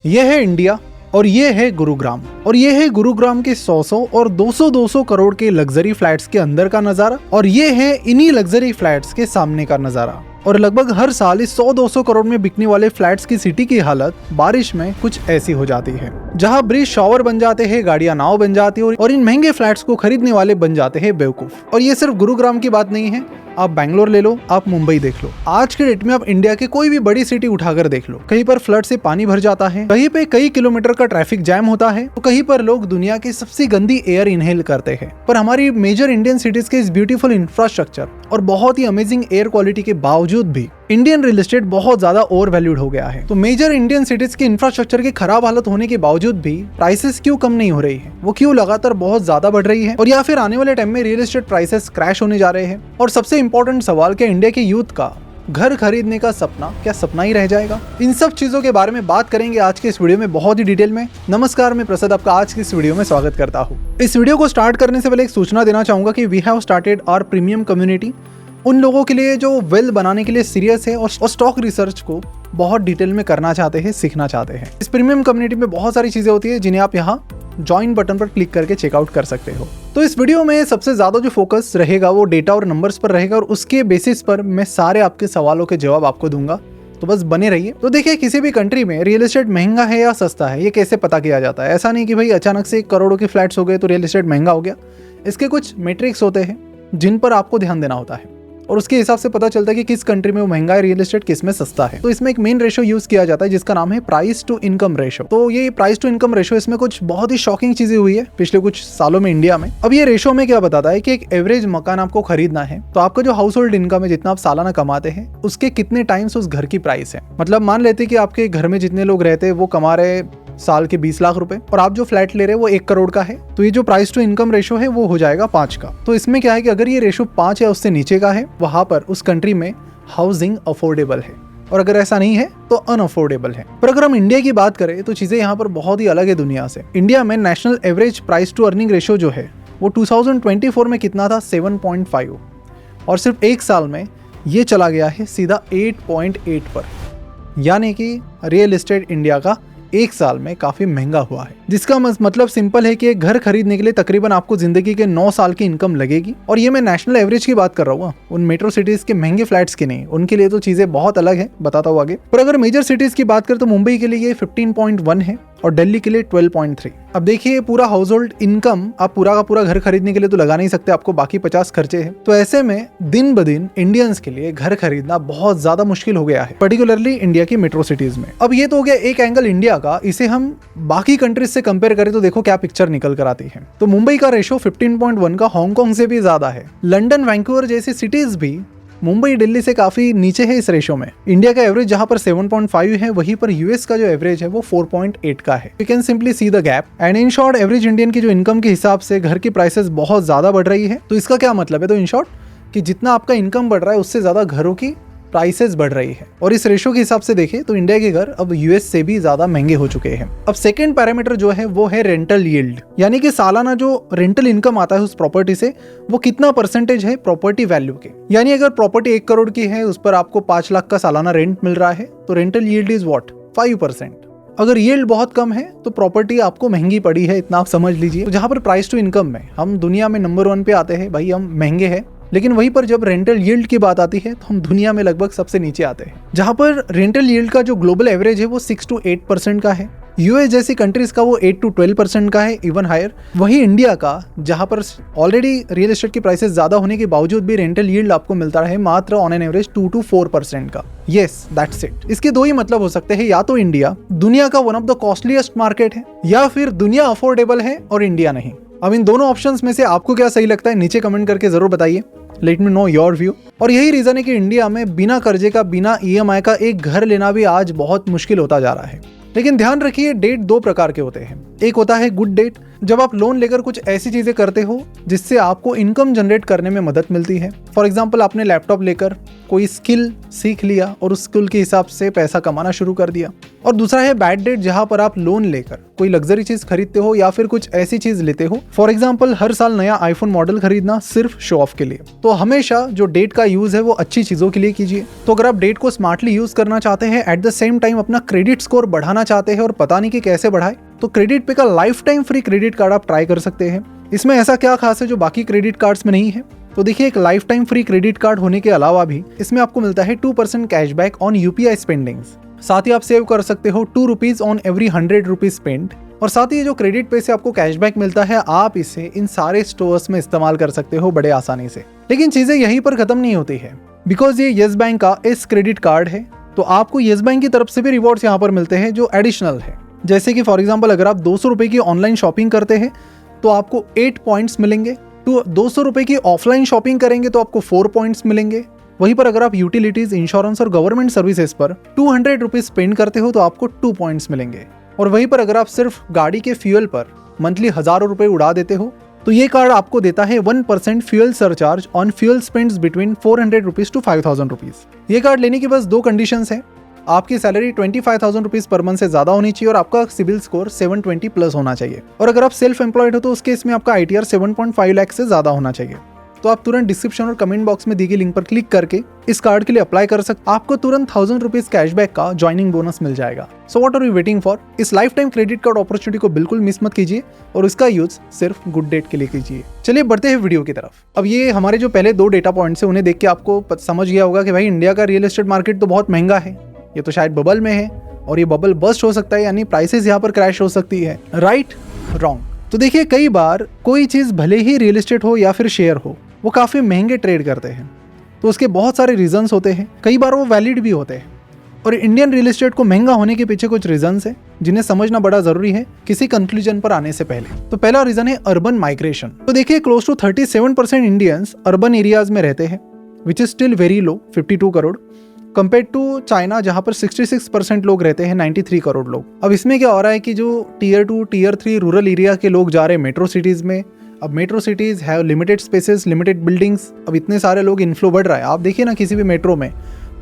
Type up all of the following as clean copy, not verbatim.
ये है इंडिया और ये है गुरुग्राम और ये है गुरुग्राम के 100 और 200 करोड़ के लग्जरी फ्लैट्स के अंदर का नजारा और ये है इन्हीं लग्जरी फ्लैट्स के सामने का नजारा। और लगभग हर साल इस 100-200 करोड़ में बिकने वाले फ्लैट्स की सिटी की हालत बारिश में कुछ ऐसी हो जाती है, जहां ब्रिज शॉवर बन जाते हैं, गाड़ियां नाव बन जाती है और इन महंगे फ्लैट्स को खरीदने वाले बन जाते हैं बेवकूफ। और ये सिर्फ गुरुग्राम की बात नहीं है, आप बैंगलोर ले लो, आप मुंबई देख लो, आज के डेट में आप इंडिया के कोई भी बड़ी सिटी उठाकर देख लो, कहीं पर फ्लड से पानी भर जाता है, कहीं पे कई किलोमीटर का ट्रैफिक जैम होता है, तो कहीं पर लोग दुनिया की सबसे गंदी एयर इनहेल करते हैं। पर हमारी मेजर इंडियन सिटीज के इस ब्यूटीफुल इंफ्रास्ट्रक्चर और बहुत ही अमेजिंग एयर क्वालिटी के बावजूद भी इंडियन रियल एस्टेट बहुत ज्यादा ओवर वैल्यूड हो गया है। तो मेजर इंडियन सिटीज के इंफ्रास्ट्रक्चर की खराब हालत होने के बावजूद भी प्राइसेस क्यों कम नहीं हो रही है, वो क्यों लगातार बहुत ज्यादा बढ़ रही है, और या फिर आने वाले टाइम में रियल एस्टेट प्राइसेस क्रैश होने जा रहे हैं। और सबसे इंपॉर्टेंट सवाल, क्या इंडिया के यूथ का घर खरीदने का सपना क्या सपना ही रह जाएगा? इन सब चीजों के बारे में बात करेंगे आज के इस वीडियो में बहुत ही डिटेल में। नमस्कार, मैं प्रसाद आपका आज की इस वीडियो में स्वागत करता हूँ। इस वीडियो को स्टार्ट करने से पहले एक सूचना देना चाहूंगा कि we have started our premium community, उन लोगों के लिए जो वेल्थ बनाने के लिए सीरियस है और स्टॉक रिसर्च को बहुत डिटेल में करना चाहते हैं, सीखना चाहते हैं। इस प्रीमियम कम्युनिटी में बहुत सारी चीजें होती है जिन्हें आप यहाँ ज्वाइन बटन पर क्लिक करके चेकआउट कर सकते हो। तो इस वीडियो में सबसे ज्यादा जो फोकस रहेगा वो डेटा और नंबर्स पर रहेगा और उसके बेसिस पर मैं सारे आपके सवालों के जवाब आपको दूंगा, तो बस बने रहिए। तो देखिए, किसी भी कंट्री में रियल एस्टेट महंगा है या सस्ता है ये कैसे पता किया जाता है? ऐसा नहीं कि भाई अचानक से करोड़ों के फ्लैट्स हो गए तो रियल एस्टेट महंगा हो गया। इसके कुछ मेट्रिक्स होते हैं जिन पर आपको ध्यान देना होता है और उसके हिसाब से पता चलता है कि किस कंट्री में वो महंगा है रियल एस्टेट, किस में सस्ता है। तो इसमें एक मेन रेशो यूज किया जाता है जिसका नाम है प्राइस टू इनकम रेशो। तो ये प्राइस टू इनकम रेशो, इसमें कुछ बहुत ही शॉकिंग चीजें हुई है पिछले कुछ सालों में इंडिया में। अब ये रेशो में क्या बताता है कि एक एवरेज मकान आपको खरीदना है तो आपका जो हाउस होल्ड इनकम है, जितना आप सालाना कमाते हैं, उसके कितने टाइम्स उस घर की प्राइस है। मतलब मान लेते हैं कि आपके घर में जितने लोग रहते हैं वो कमा रहे साल के 20 लाख रुपए और आप जो फ्लैट ले रहे हैं वो 1 करोड़ का है, तो ये जो प्राइस टू इनकम रेशो है वो हो जाएगा 5 का। तो इसमें क्या है कि अगर ये रेशो 5 या उससे नीचे का है, वहां पर उस कंट्री में हाउसिंग अफोर्डेबल है, और अगर ऐसा नहीं है तो अनअफोर्डेबल है। पर अगर हम इंडिया की बात करें तो चीजें यहाँ पर बहुत ही अलग है दुनिया से। इंडिया में national average price to earning ratio जो है वो 2024 में कितना था? 7.5, और सिर्फ 1 साल में ये चला गया है सीधा 8.8 पर। यानी कि रियल एस्टेट इंडिया का 1 साल में काफी महंगा हुआ है, जिसका मतलब सिंपल है कि एक घर खरीदने के लिए तकरीबन आपको जिंदगी के 9 साल की इनकम लगेगी। और ये मैं नेशनल एवरेज की बात कर रहा हूँ, उन मेट्रो सिटीज के महंगे फ्लैट्स की नहीं। उनके लिए तो चीजें बहुत अलग है, बताता हूँ आगे। पर अगर मेजर सिटीज की बात करें तो मुंबई के लिए ये 15.1 है और दिल्ली के लिए 12.3। अब देखिए, पूरा हाउस होल्ड इनकम आप पूरा का पूरा घर खरीदने के लिए तो लगा नहीं सकते, आपको बाकी 50 खर्चे हैं। तो ऐसे में दिन ब दिन इंडियंस के लिए घर खरीदना बहुत ज्यादा मुश्किल हो गया है, पर्टिकुलरली इंडिया की मेट्रो सिटीज में। अब ये तो हो गया एक एंगल इंडिया का। इसे हम बाकी कंट्रीज से कंपेयर करें तो देखो क्या पिक्चर निकल कर आती है। तो मुंबई का रेशो 15.1 का हांगकांग से भी ज्यादा है। लंदन, वैंकूवर जैसी सिटीज भी मुंबई, दिल्ली से काफी नीचे है इस रेशो में। इंडिया का एवरेज जहां पर 7.5 है, वहीं पर यूएस का जो एवरेज है वो 4.8 का है। You can simply see the gap. And in short, average Indian की जो इनकम के हिसाब से घर की प्राइसेस बहुत ज्यादा बढ़ रही है। तो इसका क्या मतलब है? तो इन शॉर्ट कि जितना आपका इनकम बढ़ रहा है उससे ज्यादा घरों की प्राइसेस बढ़ रही है। और इस रेशो के हिसाब से देखें तो इंडिया के घर अब यूएस से भी ज्यादा महंगे हो चुके हैं। अब सेकंड पैरामीटर जो है वो है रेंटल यील्ड, यानी कि सालाना जो रेंटल इनकम आता है उस प्रॉपर्टी से वो कितना परसेंटेज है प्रॉपर्टी वैल्यू के। यानी अगर प्रॉपर्टी 1 करोड़ की है, उस पर आपको 5 लाख का सालाना रेंट मिल रहा है, तो रेंटल यील्ड इज व्हाट? 5%। अगर यील्ड बहुत कम है तो प्रॉपर्टी आपको महंगी पड़ी है, इतना आप समझ लीजिए। तो जहां पर प्राइस टू इनकम में हम दुनिया में नंबर 1 पे आते हैं, भाई हम महंगे हैं, लेकिन वहीं पर जब रेंटल यील्ड की बात आती है तो हम दुनिया में लगभग सबसे नीचे आते हैं। जहां पर रेंटल यील्ड का जो ग्लोबल एवरेज है वो 6 to 8% का है, यूएस जैसी कंट्रीज का वो 8 to 12% का है, इवन हायर। वही इंडिया का, जहां पर ऑलरेडी रियल एस्टेट की प्राइसेस ज्यादा होने के बावजूद भी रेंटल यील्ड आपको मिलता है मात्र ऑन एन एवरेज 2 to 4% का। Yes, that's it. इसके 2 ही मतलब हो सकते हैं, या तो इंडिया दुनिया का one of the costliest market है, या फिर दुनिया अफोर्डेबल है और इंडिया नहीं। अब इन दोनों ऑप्शंस में से आपको क्या सही लगता है नीचे कमेंट करके जरूर बताइए। Let me know your view. और यही रीजन है कि इंडिया में बिना कर्जे का, बिना ईएमआई का एक घर लेना भी आज बहुत मुश्किल होता जा रहा है। लेकिन ध्यान रखिए, डेट 2 प्रकार के होते हैं। एक होता है गुड डेट, जब आप लोन लेकर कुछ ऐसी चीजें करते हो जिससे आपको इनकम जनरेट करने में मदद मिलती है। फॉर एग्जाम्पल, आपने लैपटॉप लेकर कोई स्किल सीख लिया और उस स्किल के हिसाब से पैसा कमाना शुरू कर दिया। और दूसरा है बैड डेट, जहां पर आप लोन लेकर कोई लग्जरी चीज खरीदते हो या फिर कुछ ऐसी चीज लेते हो। फॉर एग्जाम्पल, हर साल नया आईफोन मॉडल खरीदना सिर्फ शो ऑफ के लिए। तो हमेशा जो डेट का यूज है वो अच्छी चीजों के लिए कीजिए। तो अगर आप डेट को स्मार्टली यूज करना चाहते हैं, एट द सेम टाइम अपना क्रेडिट स्कोर बढ़ाना चाहते हैं और पता नहीं कि कैसे बढ़ाए, तो क्रेडिट पे का life time free credit card आप ट्राई कर सकते हैं। इसमें ऐसा क्या खास है जो बाकी क्रेडिट कार्ड्स में नहीं है? तो देखिए, एक life time free credit card होने के अलावा भी इसमें आपको मिलता है 2% कैशबैक ऑन यूपीआई स्पेंडिंग्स। साथ ही आप सेव कर सकते हो 2 rupees on every 100 rupees spend. और साथ ही जो क्रेडिट पे से आपको कैशबैक मिलता है, आप इसे इन सारे स्टोर्स में इस्तेमाल कर सकते हो बड़े आसानी से। लेकिन चीजें यहीं पर खत्म नहीं होती है, बिकॉज ये येस बैंक का इस क्रेडिट कार्ड है, तो आपको येस बैंक की तरफ से भी रिवॉर्ड्स यहाँ पर मिलते हैं जो एडिशनल है। जैसे कि फॉर एग्जाम्पल, अगर आप 200 रुपए की ऑनलाइन शॉपिंग करते हैं तो आपको 8 पॉइंट्स मिलेंगे। तो 200 रुपए की ऑफलाइन शॉपिंग करेंगे तो आपको 4 पॉइंट्स मिलेंगे। वहीं पर अगर आप यूटिलिटीज, इंश्योरेंस और गवर्नमेंट सर्विसेज पर 200 रुपीज स्पेंड करते हो तो आपको 2 पॉइंट्स मिलेंगे। और वहीं पर अगर आप सिर्फ गाड़ी के फ्यूल पर मंथली हजारों रुपए उड़ा देते हो तो ये कार्ड आपको देता है 1% fuel surcharge on fuel spends between 400 rupees to 5000 rupees. ये कार्ड लेने की बस 2 कंडीशंस है। आपकी सैलरी 25,000 रुपीज पर मंथ से ज्यादा होनी चाहिए और आपका सिविल स्कोर 720 प्लस होना चाहिए। और अगर आप सेल्फ एम्प्लॉयड हो तो उस केस में आपका ITR 7.5 लाख से ज्यादा होना चाहिए। तो आप तुरंत डिस्क्रिप्शन और कमेंट बॉक्स में दी गई लिंक पर क्लिक करके इस कार्ड के लिए अप्लाई कर सकते। आपको तुरंत 1000 रुपीज कैशबैक का ज्वाइनिंग बोनस मिल जाएगा। So what are you waiting for? इस life time credit card opportunity को बिल्कुल मिस मत कीजिए और इसका यूज सिर्फ गुड डेट के लिए कीजिए। चलिए बढ़ते हैं वीडियो की तरफ। अब ये हमारे जो पहले 2 डेटा पॉइंट्स है उन्हें देख के आपको समझ गया होगा कि भाई इंडिया का रियल एस्टेट मार्केट तो बहुत महंगा है, ये तो शायद बबल में है और ये बबल बस्ट हो सकता है, यानी प्राइसेस यहाँ पर क्रैश हो सकती है। राइट? रॉन्ग? तो देखिए, कई बार कोई चीज़ भले ही रियल एस्टेट हो या फिर शेयर हो, वो काफ़ी महंगे ट्रेड करते हैं, तो उसके बहुत सारे रीजंस होते हैं, कई बार वो वैलिड भी होते हैं। और इंडियन रियल एस्टेट को महंगा होने के पीछे कुछ रीजंस है जिन्हें समझना बड़ा जरूरी है किसी कंक्लूजन पर आने से पहले। तो पहला रीजन है अर्बन माइग्रेशन। तो देखिए, close to 37% Indians urban areas में रहते हैं, which is still very low, 52 crore, compare to China जहां पर 66% लोग रहते हैं, 93 करोड़ लोग। अब इसमें क्या हो रहा है कि जो टियर 2, टियर 3 रूरल एरिया के लोग जा रहे हैं मेट्रो सिटीज में। अब metro cities have limited spaces, limited buildings. अब इतने सारे लोग इन्फ्लो बढ़ रहा है। आप देखिए ना, किसी भी मेट्रो में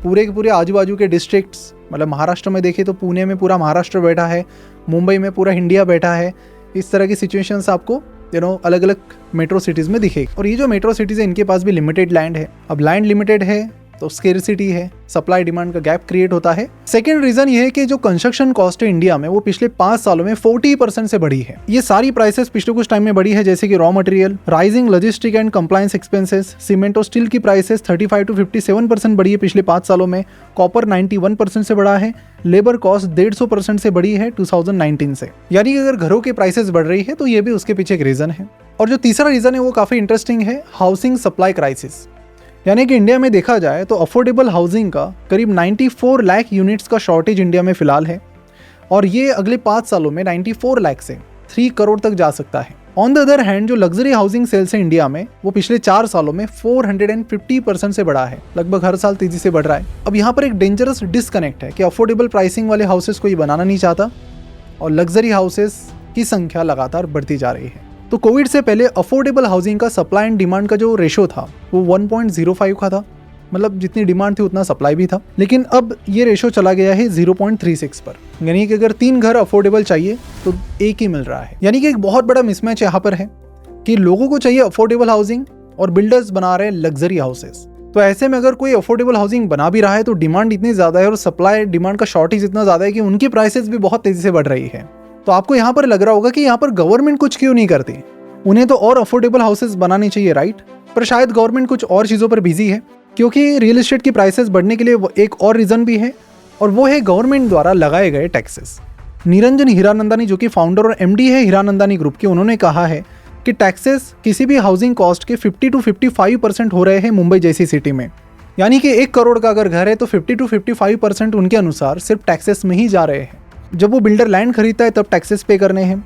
पूरे के पूरे आजू बाजू के डिस्ट्रिक्ट्स, मतलब महाराष्ट्र में देखिए तो पुणे में पूरा महाराष्ट्र बैठा है, मुंबई में पूरा इंडिया बैठा है। इस तरह की सिचुएशंस आपको अलग अलग मेट्रो सिटीज़ में दिखेगी। और ये जो मेट्रो सिटीज़ है इनके पास भी लिमिटेड लैंड है। अब लैंड लिमिटेड है तो स्केर्सिटी है, सप्लाई डिमांड का गैप क्रिएट होता है। सेकंड रीजन ये है कि जो कंस्ट्रक्शन कॉस्ट है इंडिया में वो पिछले 5 सालों में 40% से बढ़ी है। ये सारी प्राइसेस पिछले कुछ टाइम में बढ़ी है, जैसे कि raw material, rising logistic and compliance expenses, cement और स्टील की प्राइसेस 35 to 57% बढ़ी है पिछले 5 सालों में, कॉपर 91% से बढ़ा है, लेबर कॉस्ट 150% से बढ़ी है 2019 से। यानी कि अगर घरों की प्राइसेस बढ़ रही है तो ये भी उसके पीछे एक रीजन है। और जो तीसरा रीजन है वो काफी इंटरेस्टिंग है, हाउसिंग सप्लाई क्राइसिस। यानी कि इंडिया में देखा जाए तो अफोर्डेबल हाउसिंग का करीब 94 लाख यूनिट्स का शॉर्टेज इंडिया में फिलहाल है और ये अगले 5 सालों में 94 लाख से 3 करोड़ तक जा सकता है। ऑन द अदर हैंड, जो लग्जरी हाउसिंग सेल्स है इंडिया में वो पिछले 4 सालों में 450% से बढ़ा है, लगभग हर साल तेजी से बढ़ रहा है। अब यहाँ पर एक डेंजरस डिस्कनेक्ट है कि अफोर्डेबल प्राइसिंग वाले हाउसेस कोई बनाना नहीं चाहता और लग्जरी हाउसेस की संख्या लगातार बढ़ती जा रही है। तो कोविड से पहले अफोर्डेबल हाउसिंग का सप्लाई एंड डिमांड का जो रेशो था वो 1.05 का था, मतलब जितनी डिमांड थी उतना सप्लाई भी था। लेकिन अब ये रेशो चला गया है 0.36 पर, यानी कि अगर 3 घर अफोर्डेबल चाहिए तो 1 ही मिल रहा है। यानी कि एक बहुत बड़ा मिसमैच यहाँ पर है कि लोगों को चाहिए अफोर्डेबल हाउसिंग और बिल्डर्स बना रहे हैं लग्जरी हाउसेस। तो ऐसे में अगर कोई अफोर्डेबल हाउसिंग बना भी रहा है तो डिमांड इतनी ज़्यादा है और सप्लाई डिमांड का शॉर्टेज इतना ज़्यादा है कि उनकी प्राइसेस भी बहुत तेज़ी से बढ़ रही है। तो आपको यहाँ पर लग रहा होगा कि यहाँ पर गवर्नमेंट कुछ क्यों नहीं करती, उन्हें तो और अफोर्डेबल हाउसेस बनाने चाहिए, राइट? पर शायद गवर्नमेंट कुछ और चीज़ों पर बिजी है, क्योंकि रियल एस्टेट की प्राइसेस बढ़ने के लिए एक और रीज़न भी है और वो है गवर्नमेंट द्वारा लगाए गए टैक्सेस। निरंजन हीरानंदानी, जो कि फाउंडर और MD है हीरानंदानी ग्रुप के, उन्होंने कहा है कि टैक्सेस किसी भी हाउसिंग कॉस्ट के 50 to 55% हो रहे हैं मुंबई जैसी सिटी में। यानी कि 1 करोड़ का अगर घर है तो 50 to 55% उनके अनुसार सिर्फ टैक्सेस में ही जा रहे हैं। जब वो बिल्डर लैंड खरीदता है तब टैक्सेस पे करने हैं,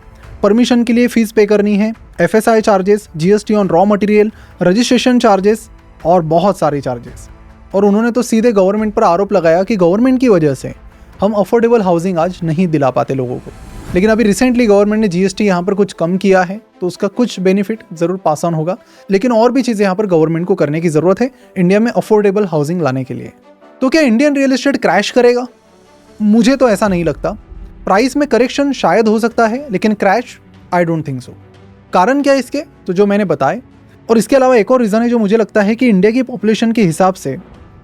परमिशन के लिए फीस पे करनी है, FSI charges, GST on raw material, registration charges और बहुत सारे चार्जेस। और उन्होंने तो सीधे गवर्नमेंट पर आरोप लगाया कि गवर्नमेंट की वजह से हम अफोर्डेबल हाउसिंग आज नहीं दिला पाते लोगों को। लेकिन अभी रिसेंटली गवर्नमेंट ने जीएसटी यहाँ पर कुछ कम किया है, तो उसका कुछ बेनिफिट ज़रूर पास ऑन होगा। लेकिन और भी चीज़ें यहाँ पर गवर्नमेंट को करने की ज़रूरत है इंडिया में अफोर्डेबल हाउसिंग लाने के लिए। तो क्या इंडियन रियल एस्टेट क्रैश करेगा? मुझे तो ऐसा नहीं लगता। प्राइस में करेक्शन शायद हो सकता है, लेकिन crash I don't think so. कारण क्या है इसके? तो जो मैंने बताए, और इसके अलावा एक और रीज़न है जो मुझे लगता है कि इंडिया की पॉपुलेशन के हिसाब से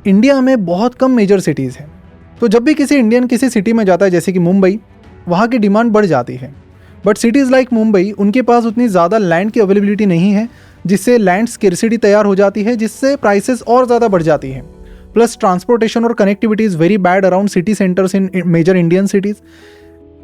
इंडिया में बहुत कम मेजर सिटीज़ हैं। तो जब भी किसी इंडियन किसी सिटी में जाता है, जैसे कि मुंबई, वहाँ की डिमांड बढ़ जाती है। बट सिटीज़ लाइक मुंबई, उनके पास उतनी ज़्यादा लैंड की अवेलेबिलिटी नहीं है, जिससे लैंड स्केर्सिटी तैयार हो जाती है, जिससे प्राइसेस और ज़्यादा बढ़ जाती हैं। प्लस ट्रांसपोर्टेशन और connectivity is very bad around city centres in major Indian cities.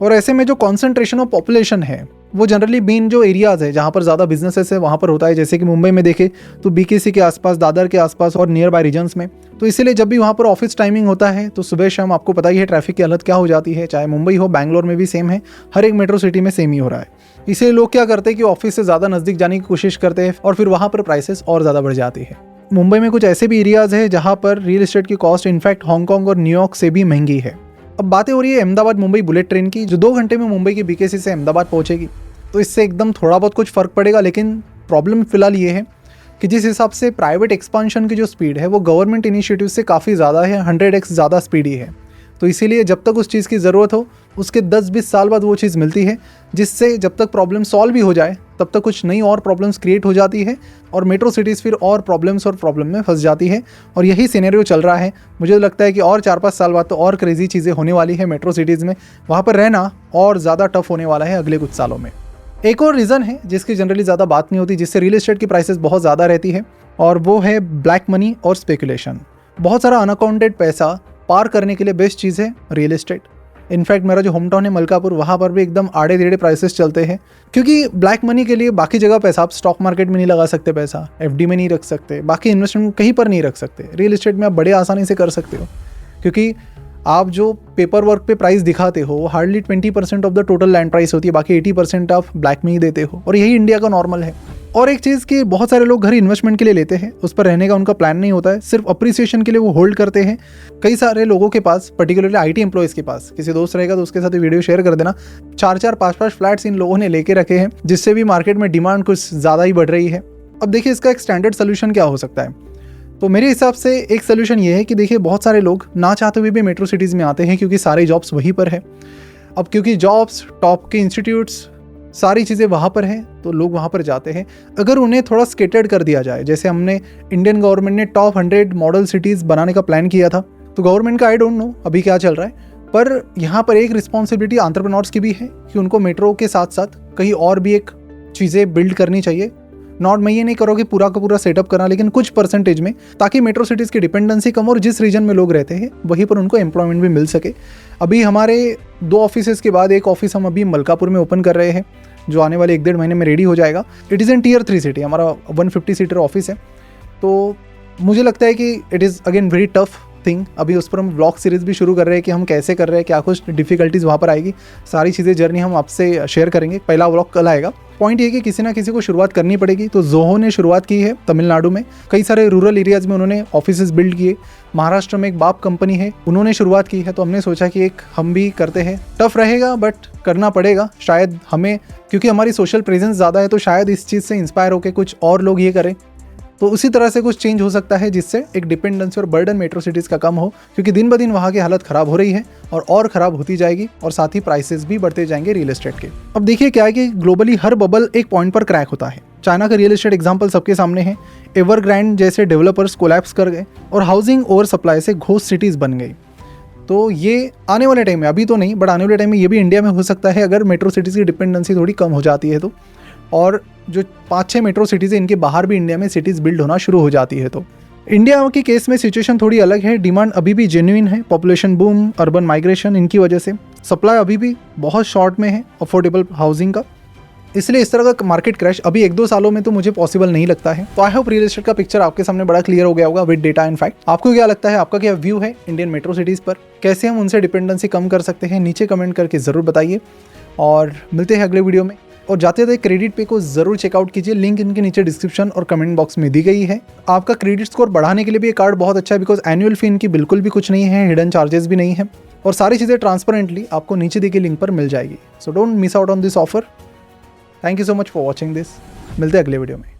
और ऐसे में जो कॉन्सेंट्रेशन ऑफ पॉपुलेशन है वो जनरली मेन जो एरियाज़ है जहाँ पर ज़्यादा बिजनेसेस है वहाँ पर होता है। जैसे कि मुंबई में देखें तो बीकेसी के आसपास, दादर के आसपास और नियर बाय रीजन्स में। तो इसीलिए जब भी वहाँ पर ऑफिस टाइमिंग होता है तो सुबह शाम आपको पता ही है ट्रैफिक की हालत क्या हो जाती है। चाहे मुंबई हो, बैंगलोर में भी सेम है, हर एक मेट्रो सिटी में सेम ही हो रहा है। इसलिए लोग क्या करते हैं कि ऑफिस से ज़्यादा नज़दीक जाने की कोशिश करते हैं और फिर वहाँ पर प्राइसेस और ज़्यादा बढ़ जाती है। मुंबई में कुछ ऐसे भी एरियाज़ है जहाँ पर रियल एस्टेट की कॉस्ट इनफैक्ट हांगकॉन्ग और न्यूयॉर्क से भी महंगी है। अब बातें हो रही है अहमदाबाद मुंबई बुलेट ट्रेन की, जो 2 घंटे में मुंबई के बीकेसी से अहमदाबाद पहुंचेगी। तो इससे एकदम थोड़ा बहुत कुछ फ़र्क पड़ेगा, लेकिन प्रॉब्लम फिलहाल ये है कि जिस हिसाब से प्राइवेट एक्सपांशन की जो स्पीड है वो गवर्नमेंट इनिशिएटिव से काफ़ी ज़्यादा है, 100x ज़्यादा स्पीडी है। तो इसीलिए जब तक उस चीज़ की ज़रूरत हो उसके 10-20 साल बाद वो चीज़ मिलती है, जिससे जब तक प्रॉब्लम सॉल्व भी हो जाए तब तक कुछ नई और प्रॉब्लम्स क्रिएट हो जाती है और मेट्रो सिटीज़ फिर और प्रॉब्लम में फंस जाती है। और यही सिनेरियो चल रहा है। मुझे लगता है कि और 4-5 साल बाद तो और क्रेजी चीज़ें होने वाली है मेट्रो सिटीज़ में। वहाँ पर रहना और ज़्यादा टफ होने वाला है अगले कुछ सालों में। एक और रीज़न है जिसकी जनरली ज़्यादा बात नहीं होती, जिससे रियल एस्टेट की प्राइसेस बहुत ज़्यादा रहती है, और वो है ब्लैक मनी और स्पेकुलेशन। बहुत सारा अनअकाउंटेड पैसा पार करने के लिए बेस्ट चीज़ है रियल एस्टेट। इनफैक्ट मेरा जो होम टाउन है मलकापुर, वहाँ पर भी एकदम आड़े टेढ़े प्राइसेस चलते हैं, क्योंकि ब्लैक मनी के लिए बाकी जगह पैसा आप स्टॉक मार्केट में नहीं लगा सकते, पैसा एफडी में नहीं रख सकते, बाकी इन्वेस्टमेंट कहीं पर नहीं रख सकते। रियल एस्टेट में आप बड़े आसानी से कर सकते हो, क्योंकि आप जो पेपर वर्क पे प्राइस दिखाते हो वो hardly 20% of the total land price होती है, बाकी 80% आप ब्लैक में ही देते हो। और यही इंडिया का नॉर्मल है। और एक चीज़ कि बहुत सारे लोग घर इन्वेस्टमेंट के लिए लेते हैं, उस पर रहने का उनका प्लान नहीं होता है, सिर्फ अप्रिसिएशन के लिए वो होल्ड करते हैं। कई सारे लोगों के पास, पर्टिकुलरली आईटी एम्प्लॉयज़ के पास, किसी दोस्त रहेगा तो उसके साथ वीडियो शेयर कर देना, 4-4, 5-5 फ्लैट्स इन लोगों ने लेके रखे हैं, जिससे भी मार्केट में डिमांड कुछ ज़्यादा ही बढ़ रही है। अब देखिए इसका एक स्टैंडर्ड सोल्यूशन क्या हो सकता है। तो मेरे हिसाब से एक सोल्यूशन ये है कि देखिए बहुत सारे लोग ना चाहते हुए भी मेट्रो सिटीज़ में आते हैं, क्योंकि सारे जॉब्स वहीं पर है। अब क्योंकि जॉब्स, टॉप के इंस्टीट्यूट्स, सारी चीज़ें वहाँ पर हैं, तो लोग वहाँ पर जाते हैं। अगर उन्हें थोड़ा स्केटर्ड कर दिया जाए, जैसे हमने इंडियन गवर्नमेंट ने टॉप 100 मॉडल सिटीज़ बनाने का प्लान किया था, तो गवर्नमेंट का आई डोंट नो अभी क्या चल रहा है, पर यहाँ पर एक रिस्पॉन्सिबिलिटी एंटरप्रेन्योर्स की भी है कि उनको मेट्रो के साथ साथ कहीं और भी एक चीज़ें बिल्ड करनी चाहिए। नॉट मैं ये नहीं करो कि पूरा का पूरा सेटअप करना, लेकिन कुछ परसेंटेज में, ताकि मेट्रो सिटीज़ की डिपेंडेंसी कम और जिस रीजन में लोग रहते हैं वहीं पर उनको एम्प्लॉयमेंट भी मिल सके। अभी हमारे 2 ऑफिसेज़ के बाद एक ऑफिस हम अभी मलकापुर में ओपन कर रहे हैं, जो आने वाले 1-1.5 महीने में रेडी हो जाएगा। It is in Tier 3 city, हमारा 150 सीटर ऑफिस है। तो मुझे लगता है कि it is again very tough thing. अभी उस पर हम व्लॉग सीरीज़ भी शुरू कर रहे हैं कि हम कैसे कर रहे हैं, क्या कुछ डिफ़िकल्टीज़ वहाँ पर आएगी, सारी चीज़ें जर्नी हम आपसे शेयर करेंगे। पहला व्लॉग कल आएगा। पॉइंट ये कि किसी ना किसी को शुरुआत करनी पड़ेगी, तो जोहो ने शुरुआत की है तमिलनाडु में, कई सारे रूरल एरियाज़ में उन्होंने ऑफिसेज बिल्ड किए। महाराष्ट्र में एक बाप कंपनी है, उन्होंने शुरुआत की है, तो हमने सोचा कि एक हम भी करते हैं। टफ रहेगा बट करना पड़ेगा शायद हमें, क्योंकि हमारी सोशल प्रेजेंस ज़्यादा है, तो शायद इस चीज़ से इंस्पायर होकर कुछ और लोग ये करें, तो उसी तरह से कुछ चेंज हो सकता है, जिससे एक डिपेंडेंसी और बर्डन मेट्रो सिटीज़ का कम हो, क्योंकि दिन ब दिन वहाँ की हालत ख़राब हो रही है और ख़राब होती जाएगी, और साथ ही प्राइसेस भी बढ़ते जाएंगे रियल एस्टेट के। अब देखिए क्या है कि ग्लोबली हर बबल एक पॉइंट पर क्रैक होता है। चाइना का रियल एस्टेट एग्जाम्पल सबके सामने है। एवरग्रांड जैसे डेवलपर्स कोलैप्स कर गए और हाउसिंग ओवर सप्लाई से घोस्ट सिटीज़ बन गई। तो ये आने वाले टाइम में, अभी तो नहीं बट आने वाले टाइम में ये भी इंडिया में हो सकता है, अगर मेट्रो सिटीज़ की डिपेंडेंसी थोड़ी कम हो जाती है तो। और जो 5-6 मेट्रो सिटीज़ है, इनके बाहर भी इंडिया में सिटीज़ बिल्ड होना शुरू हो जाती है। तो इंडिया के केस में सिचुएशन थोड़ी अलग है। डिमांड अभी भी जेन्युइन है, पॉपुलेशन बूम, अर्बन माइग्रेशन, इनकी वजह से सप्लाई अभी भी बहुत शॉर्ट में है अफोर्डेबल हाउसिंग का। इसलिए इस तरह का मार्केट क्रैश अभी 1-2 सालों में तो मुझे पॉसिबल नहीं लगता है। तो आई होप रियल एस्टेट का पिक्चर आपके सामने बड़ा क्लियर हो गया होगा विद डेटा। इनफैक्ट आपको क्या लगता है, आपका क्या व्यू है इंडियन मेट्रो सिटीज़ पर, कैसे हम उनसे डिपेंडेंसी कम कर सकते हैं, नीचे कमेंट करके ज़रूर बताइए। और मिलते हैं अगले वीडियो में। और जाते थे क्रेडिट पे को ज़रूर चेकआउट कीजिए, लिंक इनके नीचे डिस्क्रिप्शन और कमेंट बॉक्स में दी गई है। आपका क्रेडिट स्कोर बढ़ाने के लिए भी ये कार्ड बहुत अच्छा है, बिकॉज एनुअल फी इनकी बिल्कुल भी कुछ नहीं है, हिडन चार्जेस भी नहीं है। और सारी चीज़ें ट्रांसपेरेंटली आपको नीचे दी गई लिंक पर मिल जाएगी। So don't miss out on this offer. Thank you so much for watching this. मिलते हैं अगले वीडियो में।